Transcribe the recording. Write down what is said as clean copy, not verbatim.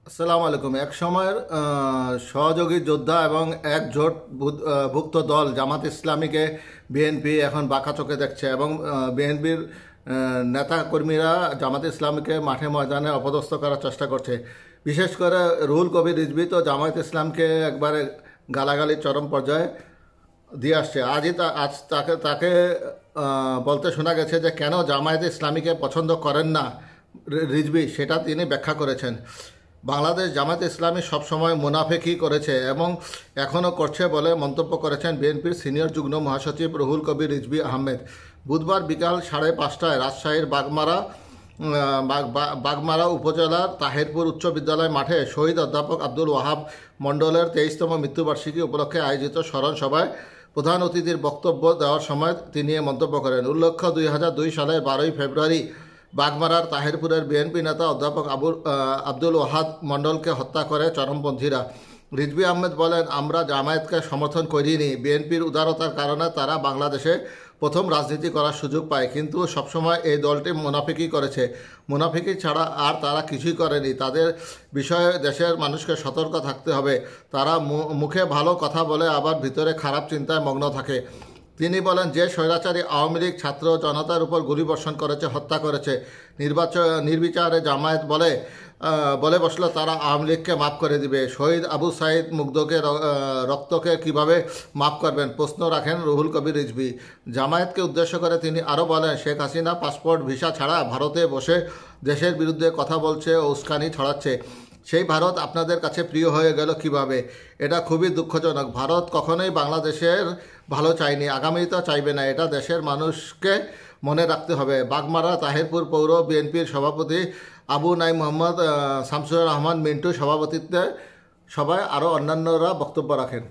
আসসালামু আলাইকুম। এক সময়ের সহযোগী যোদ্ধা এবং এক জোট ভুক্ত দল জামাত ইসলামীকে বিএনপি এখন বাঁকা চোখে দেখছে এবং বিএনপির নেতা কর্মীরা জামাত ইসলামীকে মাঠে ময়দানে অপদস্থ করার চেষ্টা করছে। বিশেষ করে রুহুল কবির রিজভী তো জামাত ইসলামকে একবারে গালাগালি চরম পর্যায়ে দিয়ে আসছে। আজ তাকে তাকে বলতে শোনা গেছে যে কেন জামায়াতে ইসলামীকে পছন্দ করেন না রিজভী, সেটা তিনি ব্যাখ্যা করেছেন। বাংলাদেশ জামায়াতে ইসলামী সবসময় মুনাফেকি করেছে এবং এখনও করছে বলে মন্তব্য করেছেন বিএনপির সিনিয়র যুগ্ম মহাসচিব রুহুল কবির রিজভী আহমেদ। বুধবার বিকাল 5:30টায় রাজশাহীর বাগমারা উপজেলার তাহেরপুর উচ্চ বিদ্যালয় মাঠে শহীদ অধ্যাপক আব্দুল ওয়াহাব মণ্ডলের 23তম মৃত্যুবার্ষিকী উপলক্ষে আয়োজিত স্মরণ সভায় প্রধান অতিথির বক্তব্য দেওয়ার সময় তিনি মন্তব্য করেন। উল্লেখ্য, 2002 সালের 12ই ফেব্রুয়ারি বাগমারার তাহেরপুরের বিএনপি নেতা অধ্যাপক আব্দুল ওয়াহাব মণ্ডলকে হত্যা করে চরমপন্থীরা। রিজভী আহমেদ বলেন, আমরা জামায়াতকে সমর্থন করিনি। বিএনপির উদারতার কারণে তারা বাংলাদেশে প্রথম রাজনীতি করার সুযোগ পায়, কিন্তু সবসময় এই দলটি মুনাফিকি করেছে। মুনাফিকি ছাড়া আর তারা কিছুই করেনি। তাদের বিষয়ে দেশের মানুষকে সতর্ক থাকতে হবে। তারা মুখে ভালো কথা বলে আবার ভিতরে খারাপ চিন্তায় মগ্ন থাকে। তিনি বলেন, যে স্বৈরাচারী আওয়ামী লীগ ছাত্র জনতার উপর গুলিবর্ষণ করেছে, হত্যা করেছে, নির্বিচারে জামায়াত বলে বসলো তারা আওয়ামী লীগকে মাফ করে দিবে। শহীদ আবু সাইদ মুগ্ধকে রক্তকে কিভাবে মাফ করবেন প্রশ্ন রাখেন রুহুল কবির রিজভী। জামায়াতকে উদ্দেশ্য করে তিনি আরও বলেন, শেখ হাসিনা পাসপোর্ট ভিসা ছাড়া ভারতে বসে দেশের বিরুদ্ধে কথা বলছে ও উস্কানি ছড়াচ্ছে। সেই ভারত আপনাদের কাছে প্রিয় হয়ে গেল কিভাবে? এটা খুবই দুঃখজনক। ভারত কখনোই বাংলাদেশের ভালো চায়নি, আগামীতেও চাইবে না। এটা দেশের মানুষকে মনে রাখতে হবে। বাগমারা তাহেরপুর পৌর বিএনপির সভাপতি আবু নাইম মোহাম্মদ শামসুর রহমান মিন্টু সভাপতিত্বে সভায় আরও অন্যান্যরা বক্তব্য রাখেন।